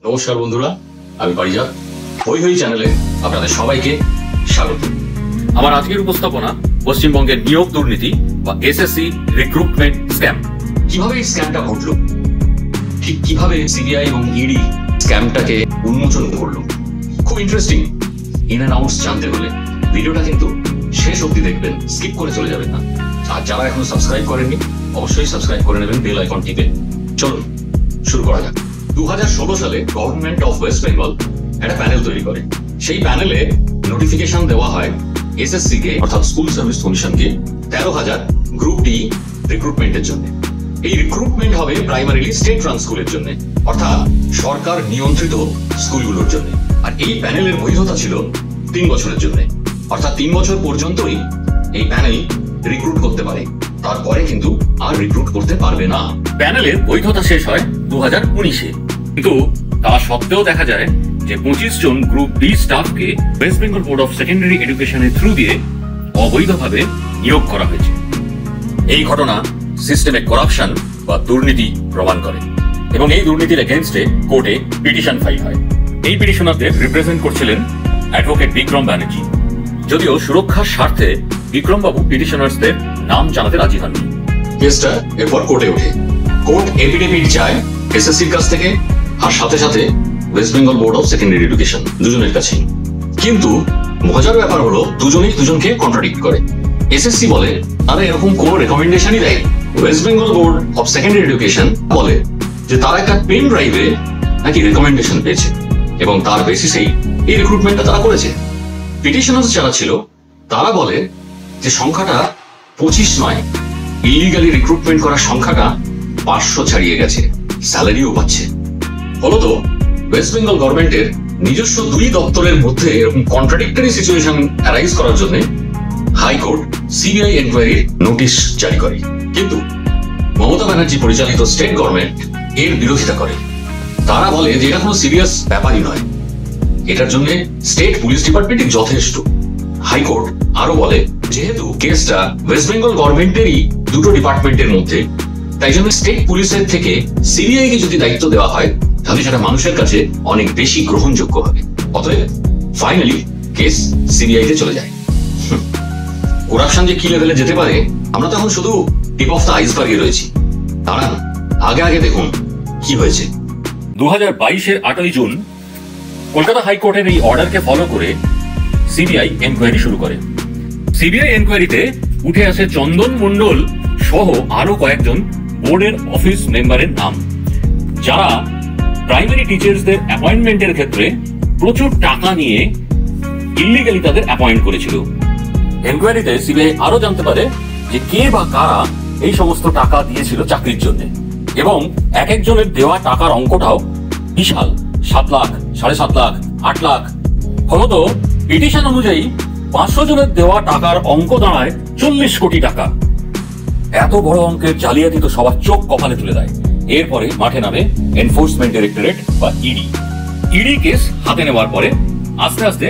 নমস্কার বন্ধুরা, আমি পারিজাত। হই হই চ্যানেলে আপনাদের সবাইকে স্বাগত। আমার আজকের উপস্থাপনা পশ্চিমবঙ্গের নিয়োগ দুর্নীতি বা এসএসসি রিক্রুটমেন্ট স্ক্যাম। কিভাবে এই স্ক্যামটা ঘটলো, ঠিক কিভাবে সিবিআই এবং ইডি স্ক্যামটাকে উন্মোচন করলো, খুব ইন্টারেস্টিং। ইন অ্যান্ড আউটস জানতে হলে ভিডিওটা কিন্তু শেষ অবধি দেখবেন, স্কিপ করে চলে যাবেন না। আর যারা এখনো সাবস্ক্রাইব করেননি অবশ্যই সাবস্ক্রাইব করে নেবেন বেল আইকন টিপে। চলুন শুরু করা যাক। 2016 সালে গভর্নমেন্ট অফ ওয়েস্ট বেঙ্গল একটা প্যানেল তৈরি করে। সেই প্যানেলে নোটিফিকেশন দেওয়া হয় এসএসসি কে, অর্থাৎ স্কুল সার্ভিস কমিশনকে 13,000 গ্রুপ ডি রিক্রুটমেন্টের জন্য। এই রিক্রুটমেন্ট হবে প্রাইমারিলি স্টেট রান স্কুলের জন্য, অর্থাৎ সরকার নিয়ন্ত্রিত স্কুলগুলোর জন্য। আর এই প্যানেলের বৈধতা ছিল 3 বছরের জন্য, অর্থাৎ 3 বছর পর্যন্তই এই প্যানেল রিক্রুট করতে পারে, তারপরে কিন্তু আর রিক্রুট করতে পারবে না। প্যানেলের বৈধতা শেষ হয় 2019-এ, কিন্তু তা সত্ত্বেও দেখা যায় যে 25 জন গ্রুপ ডি স্টাফকে West Bengal board of secondary এডুকেশনের থ্রু দিয়ে অবৈধভাবে নিয়োগ করা হয়েছে। এই ঘটনা সিস্টেমে করাপশন বা দুর্নীতি প্রমাণ করে এবং এই দুর্নীতির এগেইনস্টে কোর্টে পিটিশন ফাইল হয়। এই পিটিশনারদের রিপ্রেজেন্ট করছিলেন অ্যাডভোকেট বিক্রম ব্যানার্জি। যদিও সুরক্ষার স্বার্থে বিক্রম বাবু পিটিশনার্সদের নাম জানাতে রাজি হননি। কেসটা এরপর কোর্টে ওঠে। কোর্ট এফিডেভিট চায় এসএসসির কাছ থেকে, আর সাথে সাথে West Bengal board of secondary education দুজনের কাছেই। কিন্তু মজার ব্যাপার হলো দুজনেই দুজনকে কন্ট্রাডিক্ট করে। এসএসসি বলে তারা এরকম কোনো রেকমেন্ডেশনই দেয়। West Bengal board of secondary education বলে যে তারা একটা পেন ড্রাইভে নাকি রেকমেন্ডেশন পেয়েছে এবং তার বেসিসেই এই রিক্রুটমেন্টটা তারা করেছে। পিটিশনার্স যারা ছিল তারা বলে যে সংখ্যাটা 25 নয়, ইলিগালি রিক্রুটমেন্ট করার সংখ্যাটা 500 ছাড়িয়ে গেছে, স্যালারিও পাচ্ছে। ফলত ওয়েস্ট বেঙ্গল গভর্নমেন্টের নিজস্ব 2 দপ্তরের মধ্যে এরকম কন্ট্রাডিক্টরি সিচুয়েশন অ্যারাইজ করার জন্য হাইকোর্ট সিবিআই এনকোয়ারির নোটিশ জারি করে। কিন্তু মমতা ব্যানার্জি পরিচালিত স্টেট গভর্নমেন্ট এর বিরোধিতা করে। তারা বলে যে এটা কোনো সিরিয়াস ব্যাপারই নয়, এটার জন্য স্টেট পুলিশ ডিপার্টমেন্টই যথেষ্ট। হাইকোর্ট আরো বলে যেহেতু কেসটা ওয়েস্ট বেঙ্গল গভর্নমেন্টেরই 2 ডিপার্টমেন্টের মধ্যে, তাই জন্য স্টেট পুলিশের থেকে সিবিআই কে যদি দায়িত্ব দেওয়া হয় তাহলে সেটা মানুষের কাছে অনেক বেশি গ্রহণযোগ্য হবে। অতএব ফাইনালি কেস সিবিআই তে চলে যায়। করাপশন যে কি লেভেলে যেতে পারে আমরা তো এখন শুধু টিপ অফ দ্য আইসবার্গে রয়েছি। দাঁড়ান আগে আগে দেখুন কি হয়েছে। 2022-এর 8ই জুন কলকাতা হাইকোর্টের এই অর্ডারকে ফলো করে সিবিআই এনকোয়ারি শুরু করে। সিবিআই এনকোয়ারিতে উঠে আসে চন্দন মণ্ডল সহ আরো কয়েকজন বোর্ডের অফিস মেম্বারের নাম, যারা প্রাইমারি টিচার্সদের অ্যাপয়েন্টমেন্টের ক্ষেত্রে প্রচুর টাকা নিয়ে ইল্লিগালি তাদের অ্যাপয়েন্ট করেছিল। এনকোয়ারিতে সিবিআই আরো জানতে পারে যে কে বা কারা এই সমস্ত টাকা দিয়েছিল চাকরির জন্য, এবং এক একজনের দেওয়া টাকার অঙ্কটাও বিশাল, 7 লাখ, 7.5 লাখ, 8 লাখ। ফলত পিটিশন অনুযায়ী 500 জনের দেওয়া টাকার অঙ্ক দাঁড়ায় 40 কোটি টাকা। এত বড় অঙ্কের জালিয়াতি তো সবার চোখ কপালে তুলে দেয়। এরপরে মাঠে নামে এনফোর্সমেন্ট ডাইরেক্টরেট বা ইডি। ইডি কেস হাতে নেওয়ার পরে আস্তে আস্তে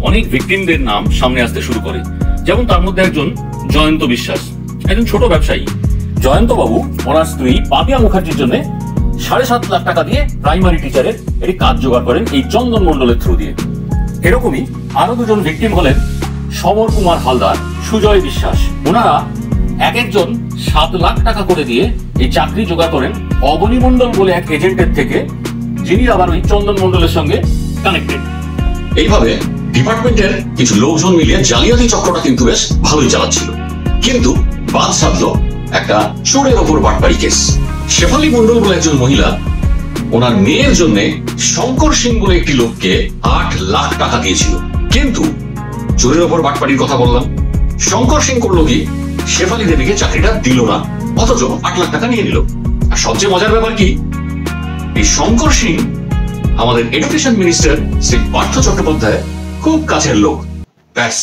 অনেক ভিকটিমদের নাম সামনে আসতে শুরু করে। যেমন তার মধ্যে একজন জয়ন্ত বিশ্বাস, একজন ছোট ব্যবসায়ী। জয়ন্ত বাবু ওনার স্ত্রী পাপিয়া মুখার্জির জন্য 7.5 লাখ টাকা দিয়ে প্রাইমারি টিচারের একটি কাজ জোগাড় করেন এই চন্দন মণ্ডলের থ্রু দিয়ে। এরকমই আরো 2জন ভিকটিম হলেন সমর কুমার হালদার, সুজয় বিশ্বাস। ওনারা এক একজন 7 লাখ টাকা করে দিয়ে এই চাকরি জোগাড় করেন অবনী মণ্ডল বলে এক এজেন্টের থেকে, যিনি আবার ওই চন্দন মণ্ডলের সঙ্গে কানেক্টেড। এইভাবে ডিপার্টমেন্টের কিছু লোকজন মিলিয়ে জালিয়াতি চক্রটা কিন্তু বেশ ভালোই চালাচ্ছিল। কিন্তু বাদ সাধলো একটা চোরের ওপর বাটপারি কেস। শেফালি মণ্ডল বলে একজন মহিলা ওনার মেয়ের জন্য শঙ্কর সিং বলে একটি লোককে 8 লাখ টাকা দিয়েছিল। কিন্তু চোরের ওপর বাটপারির কথা বললাম, শঙ্কর সিং করলো কি, শেফালি দেবীকে চাকরিটা দিল না, অথচ 8 লাখ টাকা নিয়ে নিল। আর সবচেয়ে মজার ব্যাপার কি, এই শঙ্কর সিং আমাদের এডুকেশন মিনিস্টার শ্রী পার্থ চট্টোপাধ্যায় খুব কাছের লোক। ব্যাস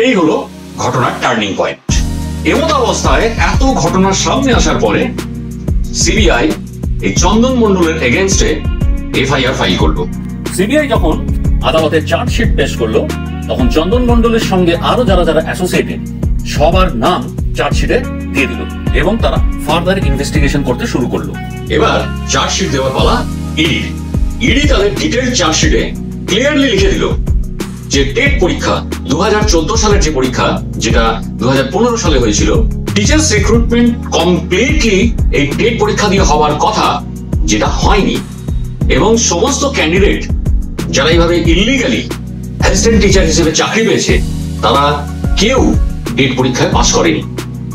এই হলো ঘটনার টার্নিং পয়েন্ট। এমত অবস্থায় এত ঘটনার সামনে আসার পরে সিবিআই এই চন্দন মণ্ডলের এগেইনস্টে এফআইআর ফাইল করলো। সিবিআই যখন আদালতে চার্জশিট পেশ করলো তখন চন্দন মণ্ডলের সঙ্গে আরো যারা যারা অ্যাসোসিয়েটেড সবার নাম চার্জশিটে দিয়ে দিল এবং তারা ফার্দার ইনভেস্টিগেশন করতে শুরু করলো। এবার চার্জশিট দেওয়ার পালা ইডি। ইডি তাদের ডিটেইলড চার্জশিটে ক্লিয়ারলি লিখে দিল যে টেট পরীক্ষা 2014 সালের যে পরীক্ষা, যেটা 2015 সালে হয়েছিল, টিচার্স রিক্রুটমেন্ট কমপ্লিটলি এই টেট পরীক্ষা দিয়ে হওয়ার কথা, যেটা হয়নি। এবং সমস্ত ক্যান্ডিডেট যারা এইভাবে ইলিগালি অ্যাসিস্ট্যান্ট টিচার হিসেবে চাকরি পেয়েছে, তারা কেউ টেট পরীক্ষায় পাশ করেনি।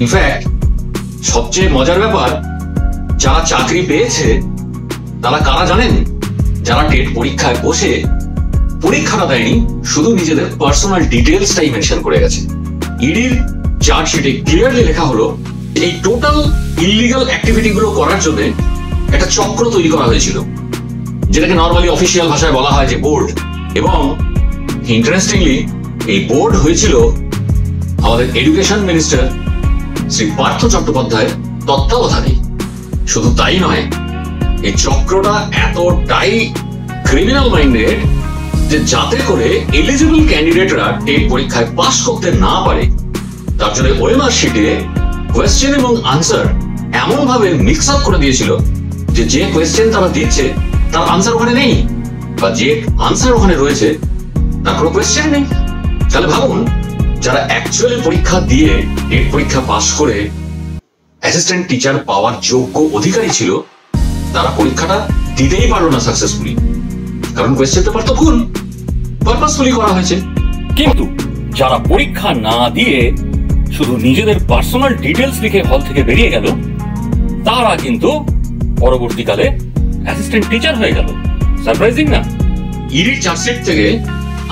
ইনফ্যাক্ট সবচেয়ে মজার ব্যাপার, যারা চাকরি পেয়েছে তারা কারা জানেন? যারা টেট পরীক্ষায় বসে পরীক্ষাটা দেয়নি, শুধু নিজেদের পার্সোনাল ডিটেলসটাই মেনশন করে গেছে। ইডির চার্জশিটে ক্লিয়ারলি লেখা হলো এই টোটাল ইলিগাল অ্যাক্টিভিটি গুলো করার জন্য একটা চক্র তৈরি করা হয়েছিল, যেটাকে নর্মালি অফিসিয়াল ভাষায় বলা হয় যে বোর্ড। এবং ইন্টারেস্টিংলি এই বোর্ড হয়েছিল আমাদের এডুকেশন মিনিস্টার শ্রী পার্থ চট্টোপাধ্যায়ের তত্ত্বাবধানে। শুধু তাই নয়, এই চক্রটা এতটাই ক্রিমিনাল মাইন্ডেড যে যাতে করে এলিজিবল ক্যান্ডিডেটরা টেট পরীক্ষায় পাস করতে না পারে, তার জন্য ওএমআর শিটে কোয়েশ্চেন এবং আনসার এমন ভাবে মিক্স আপ করে দিয়েছিল যে যে কোয়েশ্চেন তারা দিচ্ছে তার আনসার ওখানে নেই, বা যে আনসার ওখানে রয়েছে তার কোনো কোয়েশ্চেন নেই। তাহলে ভাবুন, যারা অ্যাকচুয়ালি পরীক্ষা দিয়ে টেট পরীক্ষা পাস করে অ্যাসিস্ট্যান্ট টিচার পাওয়ার যোগ্য অধিকারী ছিল, তারা পরীক্ষাটা দিতেই পারলো না সাকসেসফুলি, কারণ কোয়েশ্চেন পেপার তো ভুল, পারপাসফুলি করা হয়েছে। কিন্তু যারা পরীক্ষা না দিয়ে শুধু নিজেদের পার্সোনাল ডিটেলস লিখে হল থেকে বেরিয়ে গেল, তারা কিন্তু পরবর্তীকালে অ্যাসিস্ট্যান্ট টিচার হয়ে গেল। সারপ্রাইজিং না? ইডির চার্জশিট থেকে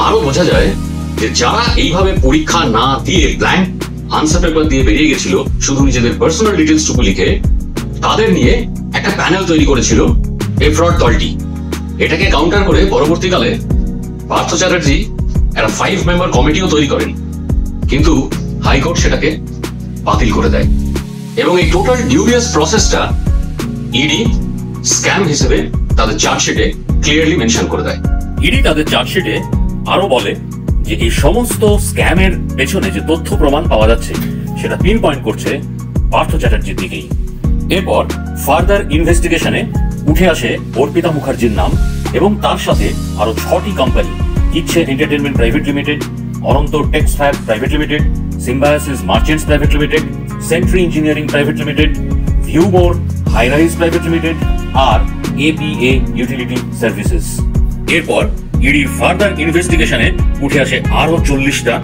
আরো বোঝা যায় যে যারা এইভাবে পরীক্ষা না দিয়ে ব্ল্যাঙ্ক আনসার পেপার দিয়ে বেরিয়ে গেছিল শুধু নিজেদের পার্সোনাল ডিটেলস টুকু লিখে, তাদের নিয়ে একটা প্যানেল তৈরি করেছিল এই ফ্রড দলটি। এটাকে কাউন্টার করে পরবর্তীকালে পার্থ চ্যাটার্জি একটা 5 মেম্বার কমিটিও তৈরি করেন, কিন্তু হাইকোর্ট সেটাকে বাতিল করে দেয়। এবং এই টোটাল ডিউবিয়াস প্রসেসটা ইডি স্ক্যাম হিসেবে তাদের চার্জশিটে ক্লিয়ারলি মেনশন করে দেয়। ইডি তাদের চার্জশিটে আরো বলে যে এই সমস্ত স্ক্যামের পেছনে যে তথ্য প্রমাণ পাওয়া যাচ্ছে সেটা পিন পয়েন্ট করছে পার্থ চ্যাটার্জির দিকেই। এরপর ফার্দার ইনভেস্টিগেশনে উঠে আসে অর্পিতা মুখার্জির নাম এবং তার সাথে আরো 6টি company, Ichhe entertainment private limited, Ananta Tex Fab private limited, Symbiosis merchants private limited, Sentry engineering private limited, Viewmore Highrise private limited আর এপিএ ইউটিলিটি সার্ভিসেস। এরপর ইডি ফার্দার ইনভেস্টিগেশনে উঠে আসে আরো 40টা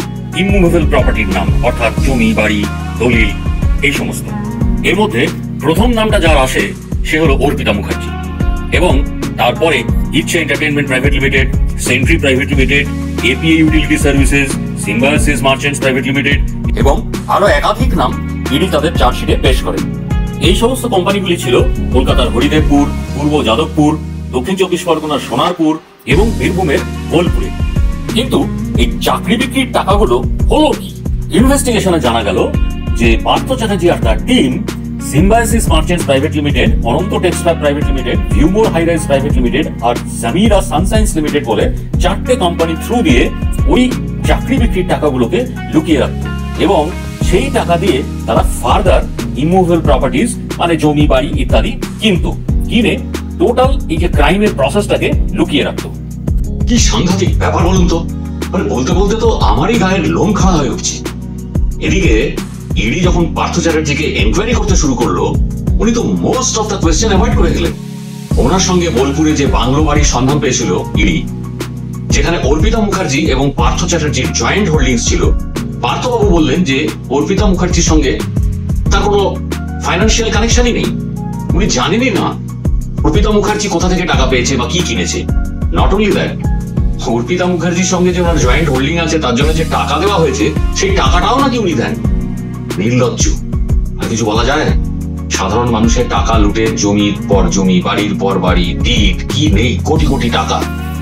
ইমুভেবল প্রপার্টির নাম, অর্থাৎ জমি, বাড়ি, দলিল, এই সমস্ত। এর মধ্যে প্রথম নামটা যার আসে সে হলো অর্পিতা মুখার্জি, এবং তারপরে ইচ্ছে entertainment private limited, sentry private limited, APA utility services, symbiosis merchants private limited এবং আরো একাধিক নাম ইডি তাদের চার্জশিটে পেশ করে। এই সমস্ত কোম্পানিগুলি ছিল কলকাতার হরিদেবপুর, পূর্ব যাদবপুর, দক্ষিণ চব্বিশ পরগনার সোনারপুর এবং বীরভূমের বোলপুরে। কিন্তু এই চাকরি বিক্রির টাকাগুলো হলো কি? ইনভেস্টিগেশনে জানা গেল যে পার্থ চ্যাটার্জি আর তার team Symbiosis merchants private limited, Ananta Tex Fab private limited, Viewmore Highrise private limited আর জামিরা সানসাইন্স লিমিটেড বলে 4টে কোম্পানি থ্রু দিয়ে ওই চাকরি বিক্রির টাকাগুলোকে লুকিয়ে রাখত, এবং সেই টাকা দিয়ে তারা ফার্দার ইমুভেবল প্রপার্টিজ মানে জমি, বাড়ি ইত্যাদি কিনে টোটাল এই যে ক্রাইমের প্রসেসটাকে লুকিয়ে রাখতো। কি সাংঘাতিক ব্যাপার বলুন তো! মানে বলতে বলতে তো আমারই গায়ের লোম খাড়া হয়ে উঠছে। এদিকে ইডি যখন পার্থ চ্যাটার্জিকে এনকোয়ারি করতে শুরু করলো, উনি তো most of the question avoid করে গেলেন। ওনার সঙ্গে বোলপুরে যে বাংলো বাড়ির সন্ধান পেয়েছিল ইডি, যেখানে অর্পিতা মুখার্জি এবং পার্থ চ্যাটার্জির জয়েন্ট হোল্ডিংস ছিল, পার্থবাবু বললেন যে অর্পিতা মুখার্জির সঙ্গে তার কোনো ফাইন্যান্সিয়াল কানেকশনই নেই, উনি জানেনই না অর্পিতা মুখার্জি কোথা থেকে টাকা পেয়েছে বা কি কিনেছে। নট অনলি দ্যাট, অর্পিতা মুখার্জির সঙ্গে যে ওনার জয়েন্ট হোল্ডিং আছে তার জন্য যে টাকা দেওয়া হয়েছে সেই টাকাটাও নাকি উনি দেন। নির্লজ্জ, আর কিছু বলা যায়? সাধারণ মানুষের টাকা লুটে জমির পর জমি, বাড়ির পর বাড়ি, ডিট কি নেই, কোটি কোটি টাকা।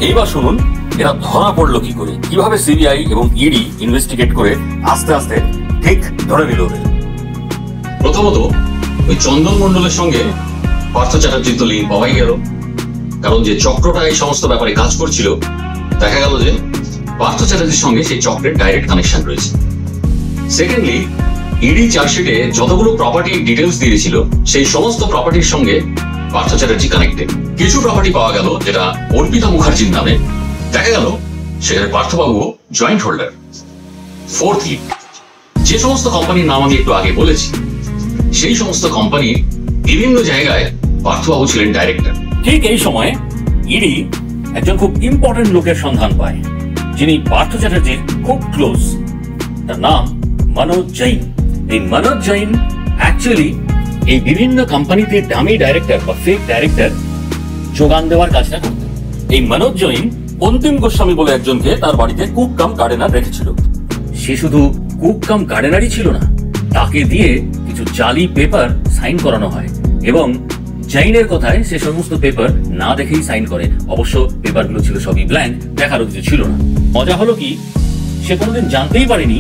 এইবার শুনুন এরা ধরা পড়লো কি করে, কিভাবে সিবিআই এবং ইডি ইনভেস্টিগেট করে আস্তে আস্তে ঠিক ধরে নিল ওদের। প্রথমত ওই চন্দন মণ্ডলের সঙ্গে পার্থ চ্যাটার্জির তো লিঙ্ক পাওয়াই গেল, কারণ যে চক্রটা এই সমস্ত ব্যাপারে কাজ করছিল, দেখা গেল যে পার্থ চ্যাটার্জির সঙ্গে সেই চক্রের ডাইরেক্ট কানেকশন রয়েছে। সেকেন্ডলি, ইডি চার্জশিটে যতগুলো প্রপার্টি ডিটেলস দিয়েছিল সেই সমস্ত প্রপার্টির সঙ্গে পার্থ চ্যাটার্জি কানেক্টেড। কিছু প্রপার্টি পাওয়া গেল যেটা অর্পিতা মুখার্জির নামে। দেখা গেল সেখানে পার্থবাবু জয়েন্ট হোল্ডার। ফোর্থলি, যে সমস্ত কোম্পানির নাম আমি একটু আগে বলেছি সেই সমস্ত কোম্পানির বিভিন্ন জায়গায় পার্থবাবু ছিলেন ডাইরেক্টর। ঠিক এই সময় ইডি একজন খুব ইম্পর্টেন্ট লোকের সন্ধান পায়, যিনি পার্থ চ্যাটার্জির খুব ক্লোজ। তার নাম মনোজ জৈন। এই মনোজ জৈন অ্যাকচুয়ালি এই বিভিন্ন কোম্পানিতে ডামি ডাইরেক্টর বা ফেক ডাইরেক্টর যোগান দেওয়ার কাজটা করতেন। এই মনোজ জৈন অন্তিম গোস্বামী বলে একজনকে তার বাড়িতে কুক কাম গার্ডেনার রেখেছিল। সে শুধু কুক কাম গার্ডেনারই ছিল না, তাকে দিয়ে কিছু জালি পেপার সাইন করানো হয় এবং জৈনের কথায় সে সমস্ত পেপার না দেখেই সাইন করে। অবশ্য পেপারগুলো ছিল সবই ব্ল্যাঙ্ক, দেখারও কিছু ছিল না। মজা হলো কি, সে কোনোদিন জানতেই পারেনি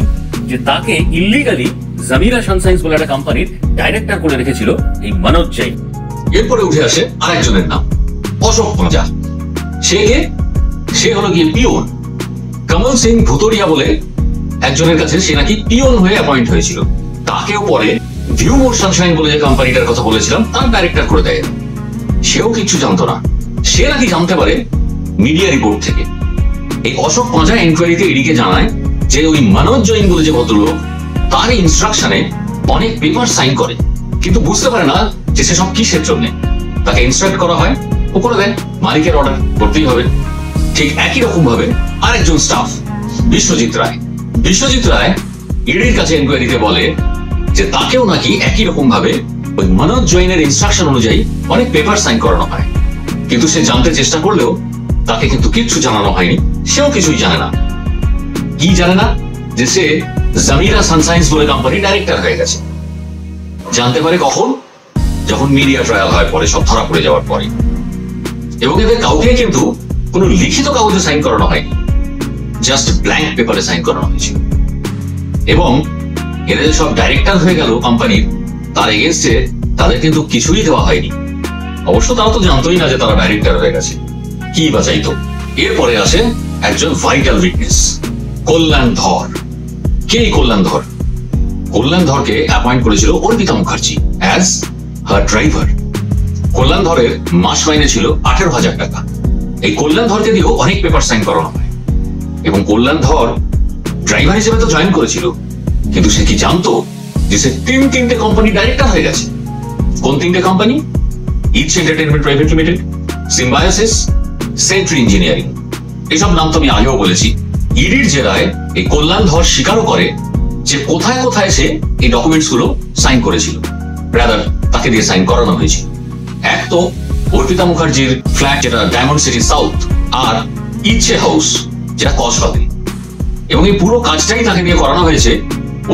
যে তাকে ইল্লিগালি জামিরা সানসাইন্স বলে একটা কোম্পানির ডাইরেক্টর করে রেখেছিল এই মনোজ জৈন। এরপরে উঠে আসে আরেকজনের নাম, অশোক পাঁজা। সে হলো গিয়ে পিওন। কমল সিং ভুতরিয়া বলে একজনের কাছে সে নাকি পিওন হয়ে অ্যাপয়েন্ট হয়েছিল। তাকেও পরে ভিউ মোর সানশাইন বলে যে কোম্পানিটার কথা বলেছিলাম তার ডাইরেক্টর করে দেয়। সেও কিছু জানতো না, সে নাকি জানতে পারে মিডিয়া রিপোর্ট থেকে। এই অশোক পাঁজা এনকোয়ারিতে ইডিকে জানায় যে ওই মনোজ জৈন বলে যে ভদ্রলোক তার ইনস্ট্রাকশনে অনেক পেপার সাইন করে, কিন্তু বুঝতে পারে না যে সে সব কিসের জন্য। তাকে ইনস্ট্রাক্ট করা হয়, ও করে দেয়, মালিকের অর্ডার করতেই হবে। ঠিক একই রকম ভাবে আরেকজন স্টাফ বিশ্বজিৎ রায় ইডির কাছে এনকোয়ারিতে বলে যে তাকেও নাকি একই রকম ভাবে ওই মনোজ জৈনের ইনস্ট্রাকশন অনুযায়ী অনেক পেপার সাইন করানো হয়, কিন্তু সে জানতে চেষ্টা করলেও তাকে কিন্তু কিচ্ছু জানানো হয়নি। সেও কিছুই জানে না। কি জানে না? যে সে জামিরা সানসাইন্স বলে কোম্পানি ডাইরেক্টর হয়ে গেছে। জানতে পারে কখন? যখন মিডিয়া ট্রায়াল হয়, পরে সব ধরা পড়ে যাওয়ার পরে। এবং এদের কাউকে কিন্তু কোনো লিখিত কাগজে সাইন করানো হয়নি, জাস্ট ব্ল্যাঙ্ক পেপারে সাইন করানো হয়েছিল। এবং এদের সব ডাইরেক্টর হয়ে গেল কোম্পানির, তার এগেইনস্টে তাদের কিন্তু কিছুই দেওয়া হয়নি। অবশ্য তারা তো জানতোই না যে তারা ডাইরেক্টর হয়ে গেছে, কি বাঁচাইতো। এরপরে আসে একজন ভাইটাল উইটনেস, কল্যাণ ধর। কে কল্যাণ ধর? কল্যাণ ধরকে অ্যাপয়েন্ট করেছিল Arpita Mukherjee as her driver. Kalyan ধরের মাস মাইনে ছিল 18,000 টাকা। এই কল্যাণ ধরকে দিয়েও অনেক পেপার সাইন করানো হয়। এবং কল্যাণ ধর ড্রাইভার হিসেবে তো জয়েন করেছিল, কিন্তু সে কি জানতো যে সে তিনটে কোম্পানি ডাইরেক্টর হয়ে গেছে? কোন তিনটে company? Each entertainment private limited, Symbiosis, sentry engineering. এইসব নাম তো আমি আগেও বলেছি। ইডির জেরায় এই কল্যাণ ধর স্বীকারও করে যে কোথায় কোথায় সে এই ডকুমেন্টস গুলো সাইন করেছিল, রাদার তাকে দিয়ে সাইন করানো হয়েছিল। এক তো অর্পিতা মুখার্জির ফ্ল্যাট যেটা ডায়মন্ড সিটি সাউথ, আর ইচ্ছে হাউস যেটা কসবাতে। এবং এই পুরো কাজটাই তাকে দিয়ে করানো হয়েছে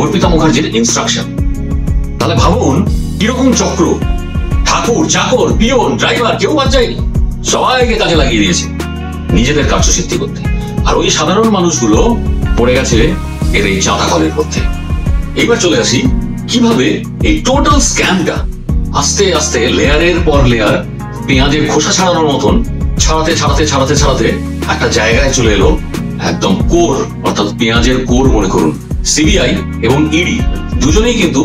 অর্পিতা মুখার্জির ইনস্ট্রাকশন। তাহলে ভাবুন কিরকম চক্র। ঠাকুর, চাকর, পিয়ন, ড্রাইভার কেউ বাদ যায়নি, সবাইকে কাজে লাগিয়ে দিয়েছে নিজেদের কার্যসিদ্ধি করতে। আর ওই সাধারণ মানুষগুলো পড়ে গেছে এর এই চাঁদা কলের মধ্যে। এবার চলে আসি কিভাবে এই টোটাল স্ক্যামটা আস্তে আস্তে লেয়ারের পর লেয়ার পেঁয়াজের খোসা ছাড়ানোর মতন ছাড়াতে একটা জায়গায় চলে এলো, একদম কোর, অর্থাৎ পেঁয়াজের কোর মনে করুন। সিবিআই এবং ইডি দুজনেই কিন্তু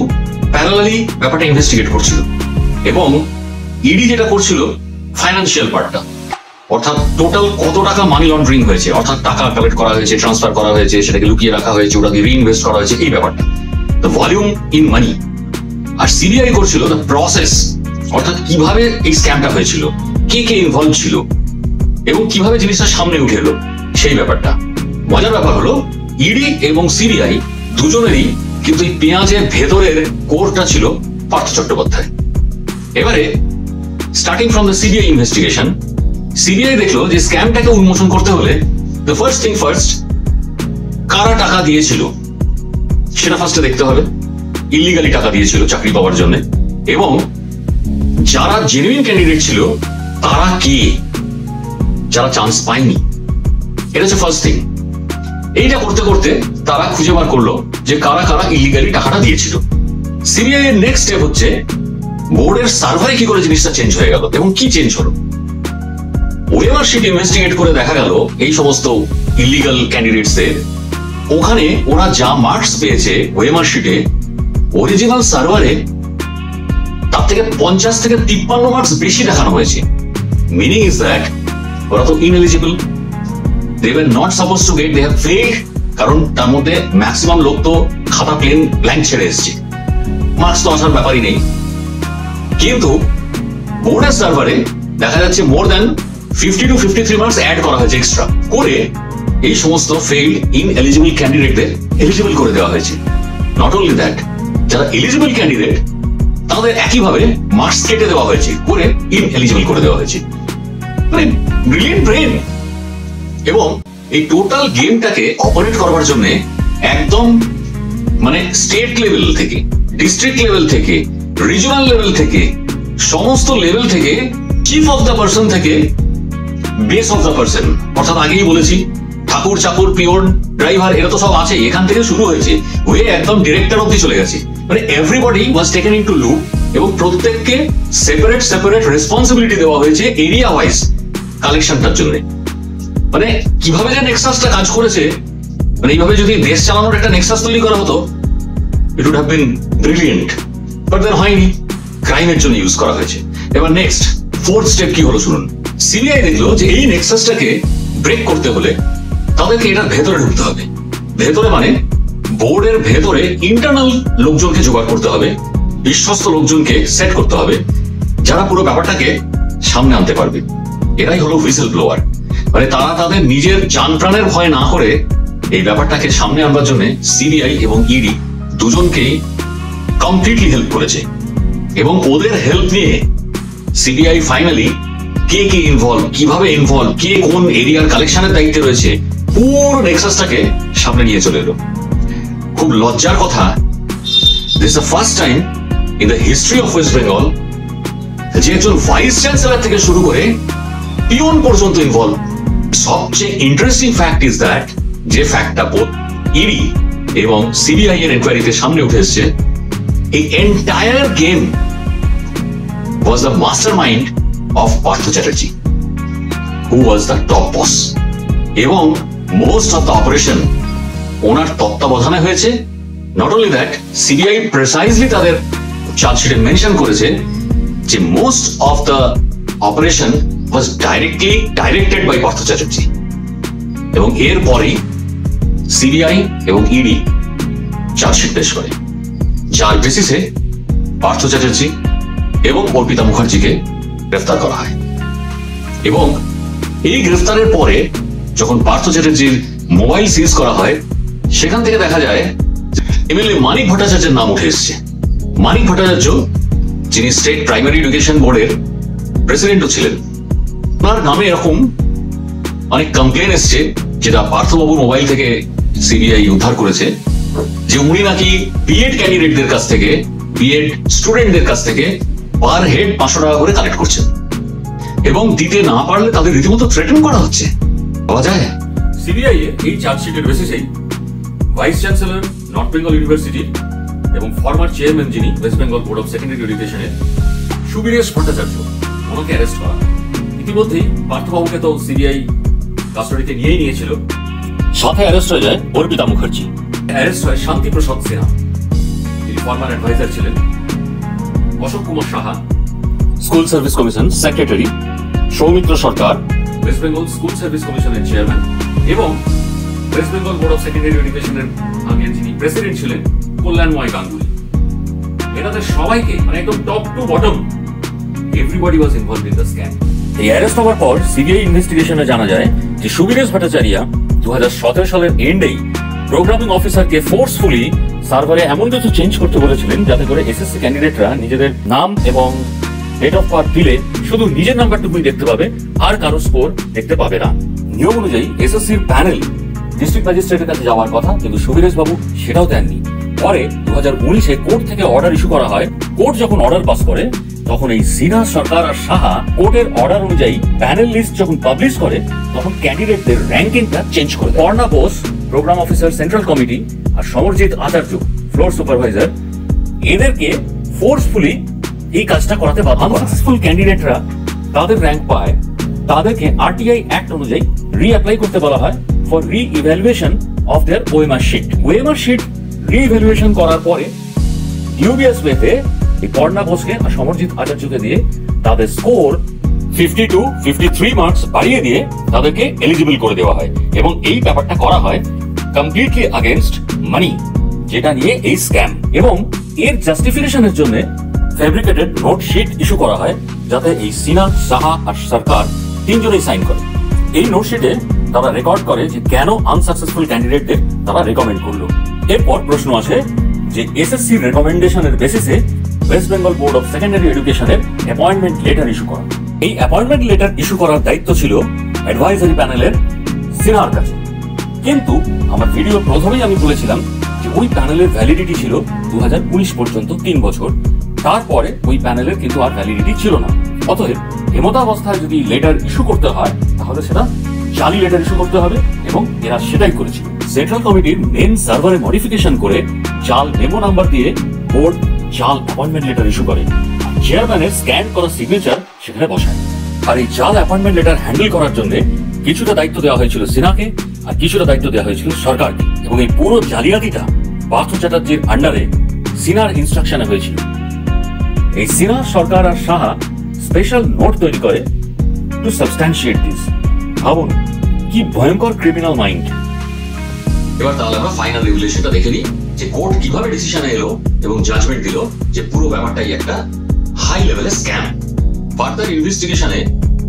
প্যারালালি ব্যাপারটা ইনভেস্টিগেট করছিল। এবং ইডি যেটা করছিল ফাইন্যান্সিয়াল পার্টটা, অর্থাৎ টোটাল কত টাকা মানি লন্ডারিং হয়েছে, অর্থাৎ টাকা কালেক্ট করা হয়েছে, ট্রান্সফার করা হয়েছে, সেটাকে লুকিয়ে রাখা হয়েছে, ওটাকে রিইনভেস্ট করা হয়েছে, এই ব্যাপারটা, দ্য ভলিউম ইন মানি। আর সিবিআই করছিল দ্য প্রসেস, অর্থাৎ কিভাবে এই স্ক্যামটা হয়েছিল, কে কে ইনভলভ ছিল এবং কিভাবে জিনিসটা সামনে উঠে এলো সেই ব্যাপারটা। মজার ব্যাপার হলো ইডি এবং সিবিআই দুজনেরই কিন্তু এই পেঁয়াজের ভেতরের কোরটা ছিল পার্থ চট্টোপাধ্যায়। এবারে starting from the CBI investigation, CBI দেখলো যে স্ক্যামটাকে উন্মোচন করতে হলে দ্য ফার্স্ট থিং ফার্স্ট, কারা টাকা দিয়েছিল সেটা ফার্স্টে দেখতে হবে। ইলিগালি টাকা দিয়েছিল চাকরি পাওয়ার জন্য, এবং যারা জেনুইন ক্যান্ডিডেট ছিল তারা কে, যারা চান্স পায়নি, এটা হচ্ছে ফার্স্ট থিং। এইটা করতে করতে তারা খুঁজে বার করলো যে কারা কারা ইলিগালি টাকাটা দিয়েছিল। সিবিআই এর নেক্সট স্টেপ হচ্ছে বোর্ডের সার্ভারে কি করে জিনিসটা চেঞ্জ হয়ে গেল এবং কি চেঞ্জ হলো। ওএমআর শিট ইনভেস্টিগেট করে দেখা গেল এই সমস্ত ইলিগাল ক্যান্ডিডেটসদের ওখানে ওরা যা মার্কস পেয়েছে ওএমআর শিটে, অরিজিনাল সার্ভারে তার থেকে 50 থেকে 53 মার্কস বেশি দেখানো হয়েছে। মিনিং ইজ দ্যাট ওরা তো ineligible, they were not suppose to get, they have failed, কারণ তার মধ্যে ম্যাক্সিমাম লোক তো খাতা ব্ল্যাঙ্ক ছেড়ে এসছে, মার্কস তো আসার ব্যাপারই নেই। কিন্তু বোর্ডের সার্ভারে দেখা যাচ্ছে more than 50 to 53 marks add করা হয়েছে এক্সট্রা করে, এই সমস্ত ফেইল্ড ইনএলিজিবল ক্যান্ডিডেটদের এলিজিবল করে দেওয়া হয়েছে। নট অনলি দ্যাট, যারা এলিজিবল ক্যান্ডিডেট তাদের একইভাবে মার্কস কেটে দেওয়া হয়েছে করে ইনএলিজিবল করে দেওয়া হয়েছে। মানে ব্রিলিয়েন্ট ব্রেন। এবং এই টোটাল গেমটাকে অপারেট করবার জন্য একদম মানে স্টেট লেভেল থেকে, ডিস্ট্রিক্ট লেভেল থেকে, রিজনাল লেভেল থেকে, সমস্ত লেভেল থেকে, চিফ অফ দ্য পার্সন থেকে বেস অফ দ্য পার্সন, অর্থাৎ আগেই বলেছি ঠাকুর চাকুর পিওন ড্রাইভার এরা তো সব আছে, এখান থেকে শুরু হয়েছে হয়ে একদম ডিরেক্টর অব্দি চলে গেছে। মানে everybody was taken into loop এবং প্রত্যেককে সেপারেট সেপারেট রেসপন্সিবিলিটি দেওয়া হয়েছে এরিয়া ওয়াইজ কালেকশনটার জন্য। মানে কিভাবে যে নেক্সাসটা কাজ করেছে, মানে এইভাবে যদি দেশ চালানোর একটা নেক্সাস তৈরি করা হতো, it would have been brilliant, but then হয়নি, ক্রাইমের জন্য ইউজ করা হয়েছে। এবার নেক্সট ফোর্থ স্টেপ কি হলো শুনুন। সিবিআই দেখলো যে এই নেক্সাসটাকে ব্রেক করতে হলে তাদেরকে এটার ভেতরে ঢুকতে হবে। ভেতরে মানে বোর্ডের ভেতরে ইন্টারনাল লোকজনকে জোগাড় করতে হবে, বিশ্বস্ত লোকজনকে সেট করতে হবে, যারা পুরো ব্যাপারটাকে সামনে আনতে পারবে। এরাই হলো হুইসেল ব্লোয়ার। মানে তারা তাদের নিজের জান প্রাণের ভয় না করে এই ব্যাপারটাকে সামনে আনবার জন্য সিবিআই এবং ইডি দুজনকেই কমপ্লিটলি হেল্প করেছে। এবং ওদের হেল্প নিয়ে সিবিআই ফাইনালি কে কে ইনভলভ, কিভাবে ইনভলভ, কে কোন এরিয়ার কালেকশনের দায়িত্বে রয়েছে, পুরো নেক্সাসটাকে সামনে নিয়ে চলে এলো। খুব লজ্জার কথা, this the first time in the history of West Bengal যে একজন ভাইস চ্যান্সেলর থেকে শুরু করে পিওন পর্যন্ত ইনভলভ। সবচেয়ে ইন্টারেস্টিং ফ্যাক্ট ইজ দ্যাট, যে ফ্যাক্টটা বোথ ইডি এবং সিবিআই এর এনকোয়ারিতে সামনে উঠে এসছে, এই entire game was the mastermind of Partho Chatterjee, who was the top boss. এবং most of the operation ওনার তত্ত্বাবধানে হয়েছে। Not only that, CBI precisely তাদের চার্জশিটে মেনশন করেছে যে most of the operation was directly directed by Partho Chatterjee। এবং এরপরেই CBI এবং ED chargesheet পেশ করে, যার বেসিসে পার্থ চ্যাটার্জি এবং অর্পিতা মুখার্জিকে গ্রেফতার করা হয়। এবং এই গ্রেফতারের পরে যখন পার্থ চ্যাটার্জির মোবাইল সিজ করা হয়, সেখান থেকে দেখা যায় এমএলএ মানিক ভট্টাচার্যের নাম উঠে এসছে। মানিক ভট্টাচার্য, যিনি স্টেট প্রাইমারি এডুকেশন বোর্ডের প্রেসিডেন্টও ছিলেন, তার নামে এরকম অনেক কমপ্লেন এসছে, যেটা পার্থবাবুর মোবাইল থেকে সিবিআই উদ্ধার করেছে, যে উনি নাকি বিএড ক্যান্ডিডেটদের কাছ থেকে, বিএড স্টুডেন্টদের কাছ থেকে পার হেড 500 টাকা করে কালেক্ট করছেন এবং দিতে না পারলে তাদের রীতিমতো থ্রেটেন করা হচ্ছে। পাওয়া যায় সিবিআই এর এই চার্জশিটের বেসিসেই vice chancellor North Bengal university এবং ফরমার চেয়ারম্যান যিনি West Bengal board of secondary এডুকেশনের সুবীরেশ ভট্টাচার্য, ওনাকে অ্যারেস্ট করা। ইতিমধ্যেই পার্থবাবুকে তো সিবিআই কাস্টডিতে নিয়েই নিয়েছিল, সাথে অ্যারেস্ট হয়ে যায় অর্পিতা মুখার্জি, অ্যারেস্ট হয় শান্তি প্রসাদ সিনহা, তিনি ফরমার অ্যাডভাইজার ছিলেন, Ashok Kumar Saha, school service commission secretary, Soumitra Sarkar, West Bengal school service কমিশনের চেয়ারম্যান, এবং West Bengal board of secondary এডুকেশনের আগের যিনি প্রেসিডেন্ট ছিলেন কল্যাণময় গাঙ্গুলি। এনাদের সবাইকে মানে একদম top to bottom everybody was involved in the scam. এই অ্যারেস্ট হওয়ার পর সিবিআই ইনভেস্টিগেশনে জানা যায় যে সুবীরেশ ভট্টাচার্য 2017 সালের এন্ডেই প্রোগ্রামিং অফিসারকে ফোর্সফুলি সার্ভারে এমন কিছু চেঞ্জ করতে বলেছিলেন যাতে করে এসএসসি ক্যান্ডিডেটরা নিজেদের নাম এবং ডেট অফ বার্থ দিলে শুধু নিজের নাম্বারটুকুই দেখতে পাবে, আর কারো স্কোর দেখতে পাবে না। নিয়ম অনুযায়ী এসএসসির প্যানেল ডিস্ট্রিক্ট ম্যাজিস্ট্রেটের কাছে যাওয়ার কথা, কিন্তু সুবীরেশ বাবু সেটাও দেননি। পরে 2019-এ কোর্ট থেকে অর্ডার ইস্যু করা হয়। কোর্ট যখন অর্ডার পাস করে তখন এই সিনহা, সরকার আর সাহা কোর্টের অর্ডার অনুযায়ী প্যানেল লিস্ট যখন পাবলিশ করে তখন ক্যান্ডিডেটদের র্যাঙ্কিংটা চেঞ্জ করে। Parna Bose, program officer central committee, আর সমরজিৎ আচার্য, ফ্লোর সুপারভাইজার, এদেরকে ফোর্সফুলি এই কাজটা করাতে বাধ্য করা। আনসাকসেসফুল ক্যান্ডিডেটরা তাদের র্যাঙ্ক পায়, তাদেরকে আরটিআই অ্যাক্ট অনুযায়ী রিঅ্যাপ্লাই করতে বলা হয় for re-evaluation of their OMR sheet. OMR sheet re-evaluation করার পরে ডিউবিএস ওয়েতে এই পর্ণা বোসকে আর সমরজিৎ আচার্যকে দিয়ে তাদের স্কোর 50 to 53 মার্কস বাড়িয়ে দিয়ে তাদেরকে এলিজিবল করে দেওয়া হয় এবং এই ব্যাপারটা করা হয় কমপ্লিটলি अगेंस्ट মানি, যেটা নিয়ে এই স্ক্যাম। এবং এর জাস্টিফিকেশনের জন্য ফেব্রিকেটেড নোট শিট ইস্যু করা হয়, যাতে এই সিনহা, সাহা আর সরকার তিনজনেই সাইন করে। এই নোট শিটে তারা রেকর্ড করে যে কেন আনসাকসেসফুল ক্যান্ডিডেটদের তারা রেকমেন্ড করলো। এরপর প্রশ্ন আসে যে এসএসসি রেকমেন্ডেশনের বেসিসে West Bengal board of secondary এডুকেশনের অ্যাপয়েন্টমেন্ট লেটার ইস্যু করা। এই অ্যাপয়েন্টমেন্ট লেটার ইস্যু করার দায়িত্ব ছিল অ্যাডভাইজারি প্যানেলের সিনহার কাছে, কিন্তু আমার ভিডিও প্রথমেই আমি বলেছিলাম যে ওই প্যানেলের ভ্যালিডিটি ছিল 2019 পর্যন্ত, 3 বছর। তারপরে ওই প্যানেলের কিন্তু আর ভ্যালিডিটি ছিল না। অতএব এমতাবস্থায় যদি লেটার ইস্যু করতে হয় তাহলে সেটা জালি লেটার ইস্যু করতে হবে এবং এরা সেটাই করেছিল। সেন্ট্রাল কমিটির মেন সার্ভারে মডিফিকেশন করে জাল মেমো নাম্বার দিয়ে বোর্ড জাল অ্যাপয়েন্টমেন্ট লেটার ইস্যু করে, চেয়ারম্যানের স্ক্যান করা সিগনেচার সেখানে বসায়। আর এই জাল অ্যাপয়েন্টমেন্ট লেটার হ্যান্ডেল করার জন্য কিছুটা দায়িত্ব দেওয়া হয়েছিল সিনহাকে আর কিছুটা দায়িত্ব দেওয়া হয়েছিল সরকারকে। এবং এই পুরো জালিয়াতিটা পার্থ চ্যাটার্জির আন্ডারে সিনহার ইনস্ট্রাকশনে হয়েছিল। এই সিনহা, সরকার আর সাহা স্পেশাল নোট তৈরি করে টু সাবস্ট্যান্সিয়েট দিস। ভাবুন কি ভয়ঙ্কর ক্রিমিনাল মাইন্ড। এবার তাহলে আমরা ফাইনাল রেগুলেশনটা দেখে নিই যে কোর্ট কিভাবে ডিসিশনে এলো এবং জাজমেন্ট দিল যে পুরো ব্যাপারটাই একটা হাই লেভেলের স্ক্যাম। ফার্দার ইনভেস্টিগেশনে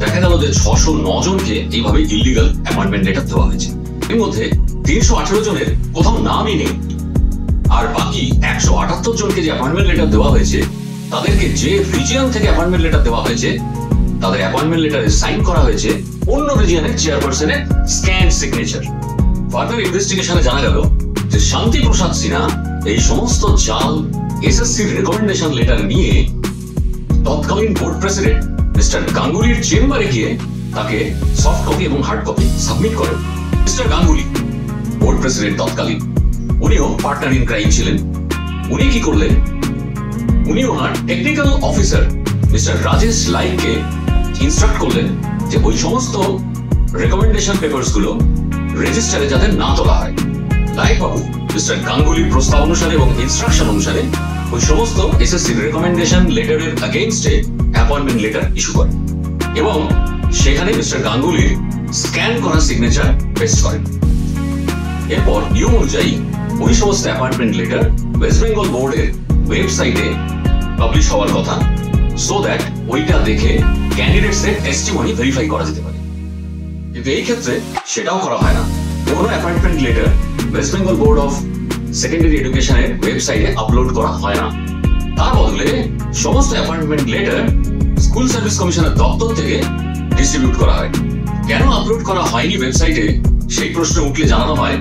দেখা গেল যে 609 জনকে এইভাবে ইলিগাল অ্যাপয়েন্টমেন্ট লেটার দেওয়া হয়েছে। এর মধ্যে 318 জনের কোথাও নামই নেই, আর বাকি 178 জনকে যে অ্যাপয়েন্টমেন্ট লেটার দেওয়া হয়েছে তাদেরকে যে রিজিয়ন থেকে অ্যাপয়েন্টমেন্ট লেটার দেওয়া হয়েছে তাদের অ্যাপয়েন্টমেন্ট লেটারে সাইন করা হয়েছে অন্য রিজিয়নের চেয়ারপারসনের স্ক্যান সিগনেচার। ফার্দার ইনভেস্টিগেশনে জানা গেল যে শান্তি প্রসাদ সিনহা এই সমস্ত জাল এসএসসির রেকমেন্ডেশন লেটার নিয়ে তৎকালীন বোর্ড প্রেসিডেন্ট মিস্টার গাঙ্গুলির চেম্বারে গিয়ে তাকে সফট কপি এবং হার্ড কপি সাবমিট করেন। মিস্টার গাঙ্গুলি বোর্ড প্রেসিডেন্ট তৎকালীন, উনিও পার্টনার ইন ক্রাইম ছিলেন। উনি কি করলেন, উনি ওনার টেকনিক্যাল অফিসার মিস্টার রাজেশ লাইককে ইনস্ট্রাক্ট করলেন যে ওই সমস্ত রেকমেন্ডেশন পেপারস গুলো রেজিস্টারে যাতে না তোলা হয়। লাইক বাবু মিস্টার গাঙ্গুলির প্রস্তাব অনুসারে এবং ইনস্ট্রাকশন অনুসারে ওই সমস্ত এসএসসি রেকমেন্ডেশন লেটারের এগেইনস্টে অ্যাপয়েন্টমেন্ট লেটার ইস্যু করেন এবং সেখানে মিস্টার গাঙ্গুলির স্ক্যান করা সিগনেচার পেস্ট করেন। এরপর নিয়ম অনুযায়ী ওই সমস্ত অ্যাপয়েন্টমেন্ট লেটার ওয়েস্ট বেঙ্গল বোর্ডের ওয়েবসাইটে পাবলিশ হওয়ার কথা, সো দ্যাট ওইটা দেখে ক্যান্ডিডেটসের টেস্টিমনি ভেরিফাই করা যেতে পারে। কিন্তু এই ক্ষেত্রে সেটাও করা হয় না। কোনো appointment letter West Bengal board of secondary এডুকেশনের ওয়েবসাইটে আপলোড করা হয় না। তার বদলে সমস্ত অ্যাপয়েন্টমেন্ট লেটার স্কুল সার্ভিস কমিশনের দপ্তর থেকে ডিস্ট্রিবিউট করা হয়। কেন আপলোড করা হয়নি ওয়েবসাইটে সেই প্রশ্ন উঠলে জানানো হয়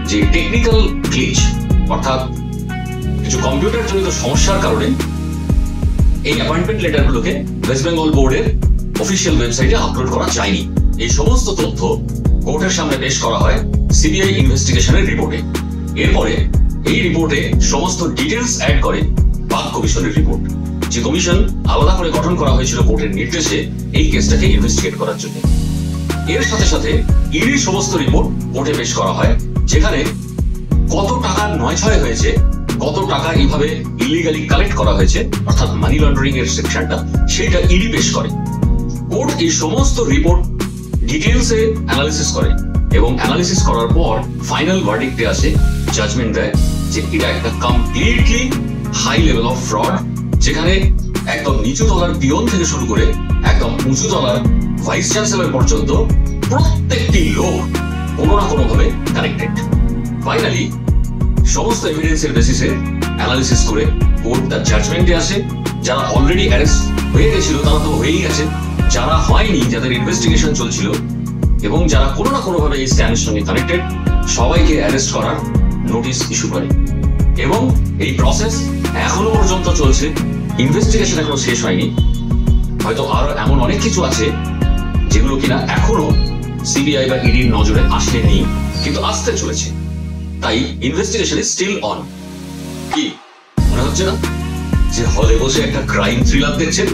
যে টেকনিক্যাল গ্লিচ, অর্থাৎ কিছু কম্পিউটার জনিত সমস্যার কারণে এই অ্যাপয়েন্টমেন্ট লেটারগুলোকে ওয়েস্ট বেঙ্গল বোর্ডের অফিসিয়াল ওয়েবসাইটে আপলোড করা যায়নি। এই সমস্ত তথ্য কোর্টের সামনে পেশ করা হয় সিবিআই ইনভেস্টিগেশনের রিপোর্টে। এরপরে এই রিপোর্টে সমস্ত ডিটেলস অ্যাড করে পাক কমিশনের রিপোর্ট, যে কমিশন আলাদা করে গঠন করা হয়েছিল কোর্টের নির্দেশে এই কেসটাকে ইনভেস্টিগেট করার জন্য। এর সাথে সাথে ইডির সমস্ত রিপোর্ট কোর্টে পেশ করা হয়, যেখানে কত টাকা নয়ছয় হয়েছে, কত টাকা এইভাবে ইলিগালি কালেক্ট করা হয়েছে, অর্থাৎ মানি লন্ডারিং এর সেকশনটা, সেটা ইডি পেশ করে। কোর্ট এই সমস্ত রিপোর্ট ডিটেলসে অ্যানালিসিস করে এবং অ্যানালিসিস করার পর ফাইনাল ভার্ডিক্টে আসে, জাজমেন্ট দেয় যে এটা একটা completely high level of fraud, যেখানে একদম নিচু তলার পিয়ন থেকে শুরু করে একদম উঁচু তলার ভাইস চ্যান্সেলর পর্যন্ত প্রত্যেকটি লোক কোনো না কোনো ভাবে কানেক্টেড। ফাইনালি সমস্ত এভিডেন্সের বেসিসে অ্যানালিসিস করে কোর্ট তার জাজমেন্টে আসে। যারা অলরেডি অ্যারেস্ট হয়ে গেছিল তারা তো হয়েই গেছে, যারা হয়নি, যাদের ইনভেস্টিগেশন চলছিল এবং যারা কোনো না কোনো ভাবে এই স্ক্যামের সঙ্গে কানেক্টেড, সবাইকে অ্যারেস্ট করার নোটিশ ইস্যু করে। এবং এই প্রসেস এখনো পর্যন্ত চলছে, ইনভেস্টিগেশন এখনো শেষ হয়নি। হয়তো আরো এমন অনেক কিছু আছে যেগুলো কিনা এখনো সিবিআই বা ইডির নজরে আসেনি, কিন্তু আসতে চলেছে। তাই ইনভেস্টিগেশন ইজ স্টিল অন। কি মনে হচ্ছে না যে হলে বসে একটা ক্রাইম থ্রিলার দেখছেন?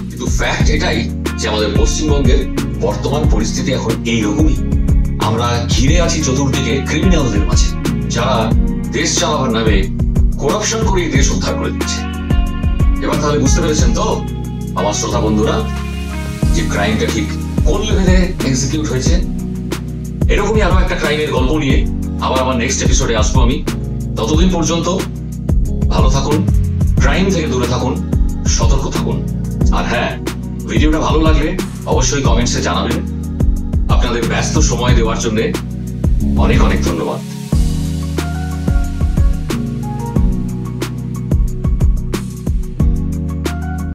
কিন্তু ফ্যাক্ট এটাই যে আমাদের পশ্চিমবঙ্গের বর্তমান পরিস্থিতি এখন এইরকমই। আমরা ঘিরে আছি চতুর্দিকে ক্রিমিনালদের মাঝে, যারা দেশ চালাবার নামে করাপশন করে দেশ উদ্ধার করে দিচ্ছে। এবার তাহলে বুঝতে পেরেছেন তো আমার শ্রোতা বন্ধুরা, যে ক্রাইমটা ঠিক কোন লেভেলে এক্সিকিউট হয়েছে। এরকমই আরো একটা ক্রাইমের গল্প নিয়ে আবার আমার নেক্সট এপিসোডে আসবো আমি। ততদিন পর্যন্ত ভালো থাকুন, ক্রাইম থেকে দূরে থাকুন, সতর্ক থাকুন। আর হ্যাঁ, ভিডিওটা ভালো লাগলে অবশ্যই কমেন্টসে জানাবেন। আপনাদের ব্যস্ত সময় দেওয়ার জন্য অনেক অনেক ধন্যবাদ।